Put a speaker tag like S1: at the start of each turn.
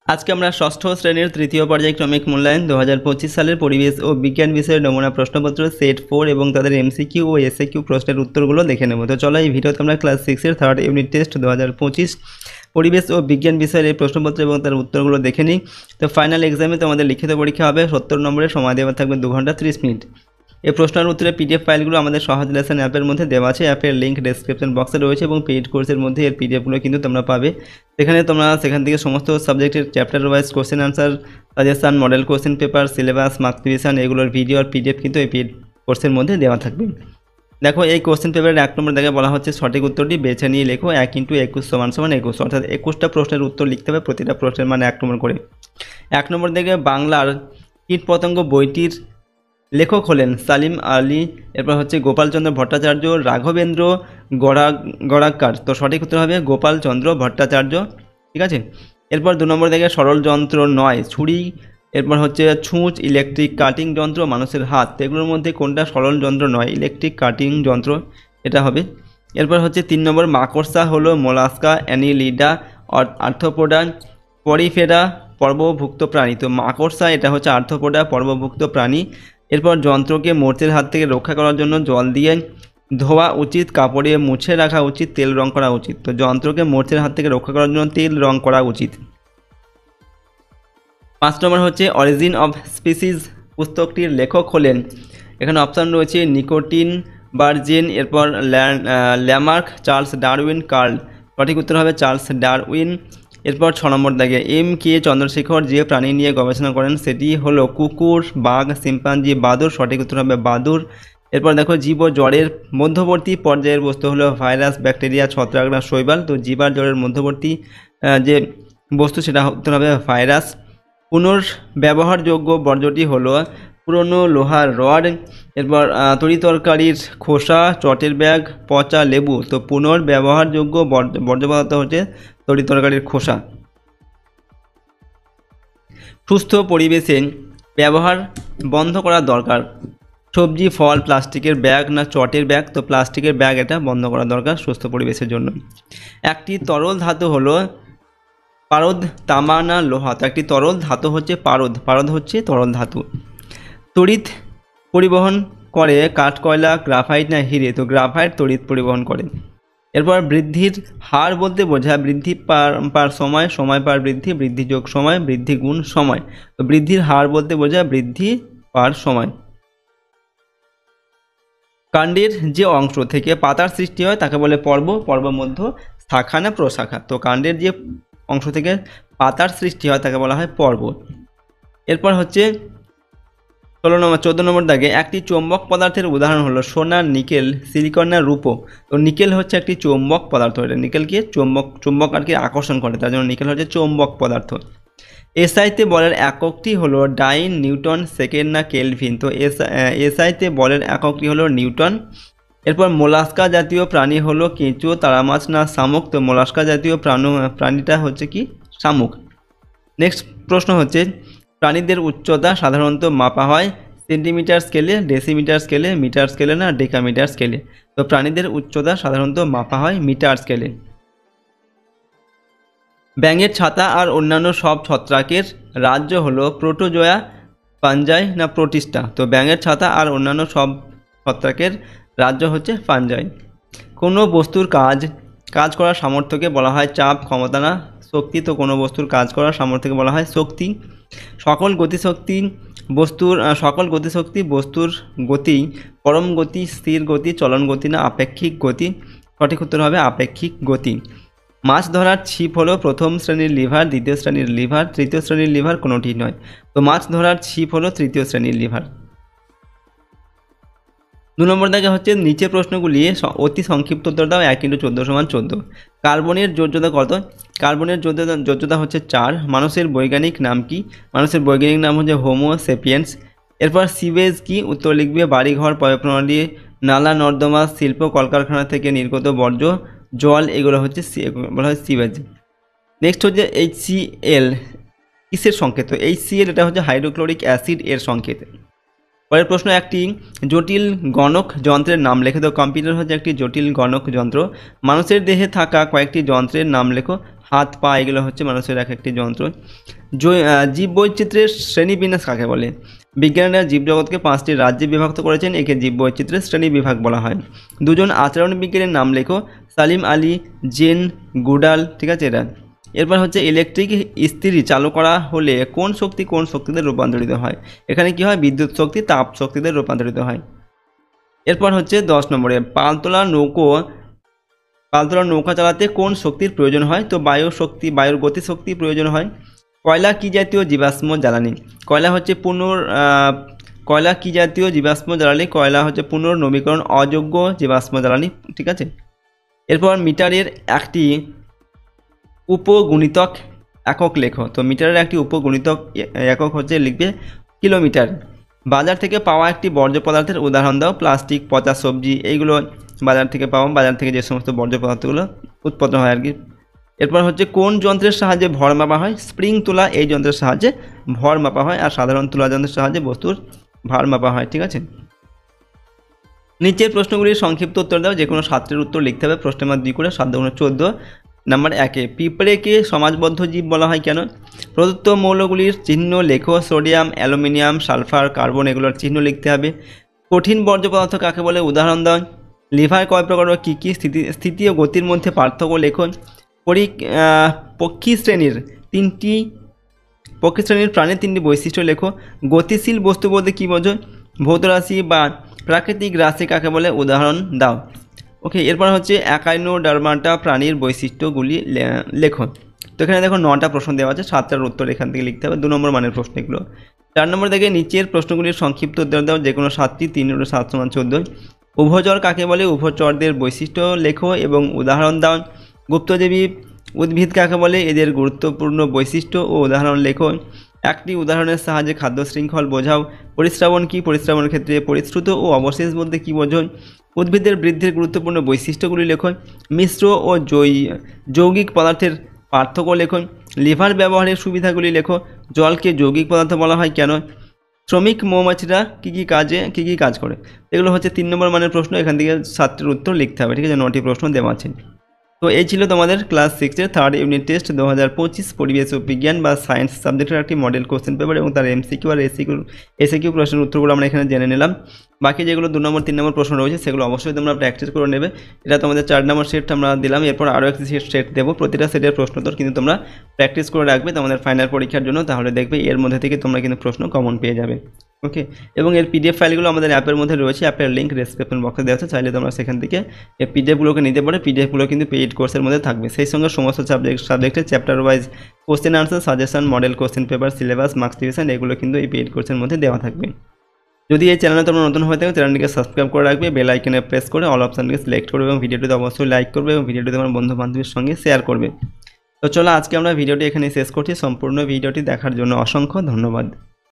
S1: আজকে আমরা ষষ্ঠ শ্রেণীর তৃতীয় পর্যায়ক্রমিক মূল্যায়ন 2025 সালের পরিবেশ ও বিজ্ঞান বিষয়ের নমুনা প্রশ্নপত্র সেট 4 এবং তাদের এমসিকিউ ও এসএকিউ প্রশ্নের উত্তরগুলো দেখে নেব। তো চলো এই ভিডিওতে আমরা ক্লাস 6-এর থার্ড ইউনিট টেস্ট 2025 পরিবেশ ও বিজ্ঞান বিষয়ের এই প্রশ্নপত্র এবং তার উত্তরগুলো দেখে নিই। তো ফাইনাল এক্সামে তোমাদের লিখিত পরীক্ষা হবে 70 নম্বরের, সময় দেওয়া থাকবে 2 ঘন্টা 30 মিনিট। এই প্রশ্নের উত্তরে পিডিএফ ফাইলগুলো আমাদের সহজ লেসন অ্যাপের মধ্যে দেওয়া আছে। অ্যাপের লিঙ্ক ডেসক্রিপশন বক্সে রয়েছে এবং পেইড কোর্সের মধ্যে এর পিডিএফগুলো কিন্তু তোমরা পাবে। সেখান থেকে সমস্ত সাবজেক্টের chapter wise question answer, suggestion, model question paper, syllabus, marks revision এগুলোর ভিডিও আর পিডিএফ কিন্তু এই পেইড কোর্সের মধ্যে দেওয়া থাকবে। দেখো, এই কোশ্চেন পেপারের 1 নম্বর দেখে বলা হচ্ছে সঠিক উত্তরটি বেছে নিয়ে লেখো 1 × 21 = 21, অর্থাৎ 21টা প্রশ্নের উত্তর লিখতে হবে, প্রতিটা প্রশ্নের মানে 1 নম্বর করে। 1 নম্বর দেখে বাংলার কীটপতঙ্গ বইটির লেখক হলেন সালিম আলী, এরপর হচ্ছে গোপালচন্দ্র ভট্টাচার্য, রাঘবেন্দ্র গড়াক্কার। তো সঠিক উত্তর হবে গোপালচন্দ্র ভট্টাচার্য, ঠিক আছে। এরপর 2 নম্বর দেখে সরল যন্ত্র নয় ছুরি, এরপর হচ্ছে ছুঁচ, ইলেকট্রিক কাটিং যন্ত্র, মানুষের হাত। এগুলোর মধ্যে কোনটা সরল যন্ত্র নয়? ইলেকট্রিক কাটিং যন্ত্র, এটা হবে। এরপর হচ্ছে 3 নম্বর মাকড়সা হলো মোলাস্কা, অ্যানিলিডা, আর্থ্রোপোডা, পরিফেরা পর্বভুক্ত প্রাণী। তো মাকড়সা এটা হচ্ছে আর্থ্রোপোডা পর্বভুক্ত প্রাণী। এরপর যন্ত্রকে মরচের হাত থেকে রক্ষা করার জন্য জল দিয়ে ধোয়া উচিত, কাপড়ে মুছে রাখা উচিত, তেল রং করা উচিত। তো যন্ত্রকে মরচের হাত থেকে রক্ষা করার জন্য তেল রং করা উচিত। 5 নম্বর হচ্ছে অরিজিন অফ স্পিসিস পুস্তকটির লেখক হলেন, এখানে অপশান রয়েছে নিকোটিন বার্জেন, এরপর ল্যামার্ক, চার্লস ডারউইন, কার্ল। সঠিক উত্তর হবে চার্লস ডারউইন। এরপর 6 নম্বর দাগে M.K. চন্দ্রশেখর যে প্রাণী নিয়ে গবেষণা করেন সেটি হলো কুকুর, বাঘ, শিম্পাঞ্জি, বাদুড়। সঠিক উত্তর হবে বাদুড়। এরপর দেখো জীব ও জ্বরের মধ্যবর্তী পর্যায়ের বস্তু হলো ভাইরাস, ব্যাকটেরিয়া, ছত্রাক না শৈবাল। তো জীব আর জ্বরের মধ্যবর্তী যে বস্তু সেটা উত্তর হবে ভাইরাস। পুনর্ব্যবহারযোগ্য বর্জ্যটি হলো পুরনো লোহার রড, এরপর তরিতরকারির খোসা, চটের ব্যাগ, পচা লেবু। তো পুনর্ব্যবহারযোগ্য বর্জ্য পদার্থ হচ্ছে তরিতরকারির খোসা। সুস্থ পরিবেশে ব্যবহার বন্ধ করা দরকার। সবজি, ফল, প্লাস্টিকের ব্যাগ না চটের ব্যাগ? তো প্লাস্টিকের ব্যাগ, এটা বন্ধ করা দরকার সুস্থ পরিবেশের জন্য। একটি তরল ধাতু হলো পারদ, তামা না লোহা? তো একটি তরল ধাতু হচ্ছে পারদ, পারদ হচ্ছে তরল ধাতু। তড়িৎ পরিবহন করে কাঠকয়লা, গ্রাফাইট না হিরে? তো গ্রাফাইট তড়িৎ পরিবহন করে। এরপর বৃদ্ধির হার বলতে বোঝায় বৃদ্ধি পার সময়, সময় পার বৃদ্ধি, বৃদ্ধি যোগ সময়, বৃদ্ধি গুণ সময়। তো বৃদ্ধির হার বলতে বোঝায় বৃদ্ধি পার সময়। কাণ্ডের যে অংশ থেকে পাতার সৃষ্টি হয় তাকে বলে পর্ব, পর্ব মধ্য শাখা না প্রশাখা? তো কাণ্ডের যে অংশ থেকে পাতার সৃষ্টি হয় তাকে বলা হয় পর্ব। এরপর হচ্ছে 14 নম্বর দাগে একটি চৌম্বক পদার্থের উদাহরণ হলো সোনা, নিকেল, সিলিকন না রূপো? তো নিকেল হচ্ছে একটি চৌম্বক পদার্থ, এটা নিকেলকে চৌম্বক আর কি আকর্ষণ করে, তার জন্য নিকেল হচ্ছে চৌম্বক পদার্থ। এসআইতে বলের এককটি হলো ডাইন, নিউটন, সেকেন্ড না কেলভিন? তো এসআইতে বলের এককটি হলো নিউটন। এরপর মোলাস্কা জাতীয় প্রাণী হলো কেঁচো, তারামাছ না শামুক? তো মোলাস্কা জাতীয় প্রাণীটা হচ্ছে কি শামুক। নেক্সট প্রশ্ন হচ্ছে প্রাণীদের উচ্চতা সাধারণত মাপা হয় সেন্টিমিটার স্কেলে, ডেসিমিটার স্কেলে, মিটার স্কেলে না ডেকামিটার স্কেলে? তো প্রাণীদের উচ্চতা সাধারণত মাপা হয় মিটার স্কেলে। ব্যাঙের ছাতা আর অন্যান্য সব ছত্রাকের রাজ্য হলো প্রোটোজোয়া, ফাঞ্জাই না প্রোটিস্টা? তো ব্যাঙের ছাতা আর অন্যান্য সব ছত্রাকের রাজ্য হচ্ছে ফাঞ্জাই। কোনো বস্তুর কাজ করার সামর্থ্যকে বলা হয় চাপ, ক্ষমতা না শক্তি? তো কোনো বস্তুর কাজ করার সামর্থ্যকে বলা হয় শক্তি। সকল গতিশক্তি বস্তুর গতি পরম গতি, স্থির গতি, চলন গতি না আপেক্ষিক গতি? সঠিক উত্তর হবে আপেক্ষিক গতি। মাছ ধরার ছিপ হলো প্রথম শ্রেণীর লিভার, দ্বিতীয় শ্রেণীর লিভার, তৃতীয় শ্রেণীর লিভার? কোনোটি নয়। তো মাছ ধরার ছিপ হলো তৃতীয় শ্রেণীর লিভার। 2 নম্বর দাগে হচ্ছে নিচে প্রশ্নগুলি অতি সংক্ষিপ্ত উত্তর দাও। 1 × 14 = 14। কার্বনের যোজ্যতা কত? কার্বনের যোজ্যতা হচ্ছে 4। মানুষের বৈজ্ঞানিক নাম কি? মানুষের বৈজ্ঞানিক নাম হচ্ছে হোমো সেপিয়েন্স। এরপর সিওয়েজ কি? উত্তর লিখবে বাড়িঘর, পয়ঃপ্রণালী, নালা নর্দমা, শিল্প কলকারখানা থেকে নির্গত বর্জ্য জল, এগুলো হচ্ছে বলা হয় সিওয়েজ। নেক্সট হচ্ছে HCl কিসের সংকেত? HCl এটা হচ্ছে হাইড্রোক্লোরিক অ্যাসিড এর সংকেত। পরের প্রশ্ন, একটি জটিল গণক যন্ত্রের নাম লেখো। তো কম্পিউটার হচ্ছে একটি জটিল গণক যন্ত্র। মানুষের দেহে থাকা কয়েকটি যন্ত্রের নাম লেখো। হাত পা এগুলো হচ্ছে মানুষের এক একটি যন্ত্র। জীববৈচিত্র্যের শ্রেণীবিন্যাস কাকে বলে? বিজ্ঞানীরা জীবজগৎকে 5টি রাজ্যে বিভক্ত করেছেন, একে জীববৈচিত্র্যের শ্রেণী বিভাগ বলা হয়। দুজন আচরণ বিজ্ঞানীর নাম লেখো। সালিম আলী, জেন গুডাল, ঠিক আছে এরা। এরপর হচ্ছে ইলেকট্রিক ইস্ত্রি চালু করা হলে কোন শক্তিতে রূপান্তরিত হয়? এখানে কি হয়? বিদ্যুৎ শক্তি তাপ শক্তিতে রূপান্তরিত হয়। এরপর হচ্ছে 10 নম্বরে, পালতোলা নৌকা চালাতে কোন শক্তির প্রয়োজন হয়? তো বায়ুর গতিশক্তি প্রয়োজন হয়। কয়লা কি জাতীয় জীবাশ্ম জ্বালানি? কয়লা কি জাতীয় জীবাশ্ম জ্বালানি? কয়লা হচ্ছে পুনর্নবীকরণ অযোগ্য জীবাশ্ম জ্বালানি, ঠিক আছে। এরপর মিটারের একটি উপগুণিতক একক লেখো। তো মিটারের একটি উপগুণিতক একক হচ্ছে লিখবে কিলোমিটার। বাজার থেকে পাওয়া একটি বর্জ্য পদার্থের উদাহরণ দাও। প্লাস্টিক, পচা সবজি, এইগুলো বাজার থেকে যে সমস্ত বর্জ্য পদার্থগুলো উৎপন্ন হয় আর কি। এরপর হচ্ছে কোন যন্ত্রের সাহায্যে ভর মাপা হয়? স্প্রিং তুলা এই যন্ত্রের সাহায্যে ভর মাপা হয়, আর সাধারণ তুলা যন্ত্রের সাহায্যে বস্তুর ভার মাপা হয়, ঠিক আছে। নিচের প্রশ্নগুলির সংক্ষিপ্ত উত্তর দাও। যে কোনো 7টির উত্তর লিখতে হবে। প্রশ্নের মান 2 করে 7 × 14। নাম্বার 1, পিঁপড়েকে সমাজবদ্ধ জীব বলা হয় কেন? প্রদত্ত মৌলগুলির চিহ্ন লেখো। সোডিয়াম, অ্যালুমিনিয়াম, সালফার, কার্বন এগুলোর চিহ্ন লিখতে হবে। কঠিন বর্জ্য পদার্থ কাকে বলে? উদাহরণ দাও। লিভার কয় প্রকার ও কী কী? স্থিতি ও গতির মধ্যে পার্থক্য লেখো। পক্ষী শ্রেণীর প্রাণীর 3টি বৈশিষ্ট্য লেখো। গতিশীল বস্তু বলতে কী বোঝো? ভৌত রাশি বা প্রাকৃতিক রাশি কাকে বলে? উদাহরণ দাও। ওকে, এরপর হচ্ছে একাইনোডার্মাটা প্রাণীর বৈশিষ্ট্যগুলি লেখো। তো এখানে দেখো 9টা প্রশ্ন দেওয়া আছে, 7টার উত্তর এখান থেকে লিখতে হবে। 2 নম্বর মানের প্রশ্ন এগুলো। 4 নম্বর থেকে নিচের প্রশ্নগুলির সংক্ষিপ্ত উত্তর দাও। যে কোনো 7টি। 3 × 7 = 14। উভচর কাকে বলে? উভচরদের বৈশিষ্ট্য লেখো এবং উদাহরণ দাও। গুপ্তজীবী উদ্ভিদ কাকে বলে? এদের গুরুত্বপূর্ণ বৈশিষ্ট্য ও উদাহরণ লেখো। একটি উদাহরণের সাহায্যে খাদ্য শৃঙ্খল বোঝাও। পরিস্রাবণ কি? পরিস্রাবণের ক্ষেত্রে পরিশ্রুত ও অবশেষ বলতে কী বোঝো? উদ্ভিদের বৃদ্ধির গুরুত্বপূর্ণ বৈশিষ্ট্যগুলি লেখো। মিশ্র ও যৌগিক পদার্থের পার্থক্য লেখো। লিভার ব্যবহারের সুবিধাগুলি লেখো। জলকে যৌগিক পদার্থ বলা হয় কেন? শ্রমিক মৌমাছিরা কী কী কাজ করে? এগুলো হচ্ছে 3 নম্বর মানের প্রশ্ন। এখান থেকে 7টির উত্তর লিখতে হবে, ঠিক আছে। 9টি প্রশ্ন দেওয়া আছে। তো এই ছিল তোমাদের ক্লাস 6-এর 3rd ইউনিট টেস্ট 2025 পরিবেশ ও বিজ্ঞান বা সায়েন্স সাবজেক্টের একটি মডেল কোশ্চেন পেপার এবং তার এমসিকিউ আর এসিকিউ প্রশ্নের উত্তরগুলো আমরা এখানে জেনে নিলাম। বাকি যেগুলো 2 নম্বর 3 নম্বর প্রশ্ন রয়েছে সেগুলো অবশ্যই তোমরা প্র্যাকটিস করে নেবে। এটা তোমাদের 4 নম্বর সেট আমরা দিলাম। এরপর আরও একটি সেট দেবো। প্রতিটা সেটের প্রশ্নোত্তর কিন্তু তোমরা প্র্যাকটিস করে রাখবে তোমাদের ফাইনাল পরীক্ষার জন্য। তাহলে দেখবে এর মধ্যে থেকে তোমরা কিন্তু প্রশ্ন কমন পেয়ে যাবে। ওকে, এবং এর পিডিএফ ফাইলগুলো আমাদের অ্যাপের মধ্যে রয়েছে। অ্যাপের লিঙ্ক ডেসক্রিপশন বক্সে দেওয়া আছে, চাইলে তোমরা সেখান থেকে এই পিডিএফগুলোকে নিতে পারো। পিডিএফগুলো কিন্তু পেইড কোর্সের মধ্যে থাকবে। সেই সঙ্গে সমস্ত সাবজেক্টের chapter wise question answer, suggestion, model question paper, syllabus, marks division এগুলো কিন্তু এই পেইড কোর্সের মধ্যে দেওয়া থাকবে। যদি এই চ্যানেলে তোমরা নতুন হয়ে থাকো, চ্যানেলটিকে সাবস্ক্রাইব করে রাখবে, বেল আইকনে প্রেস করে অল অপশানটিকে সিলেক্ট করবে এবং ভিডিওটিতে অবশ্যই লাইক করবে এবং ভিডিওটি তোমার বন্ধু বান্ধবের সঙ্গে শেয়ার করবে। তো চলো আজকে আমরা ভিডিওটি এখানে শেষ করছি। সম্পূর্ণ ভিডিওটি দেখার জন্য অসংখ্য ধন্যবাদ।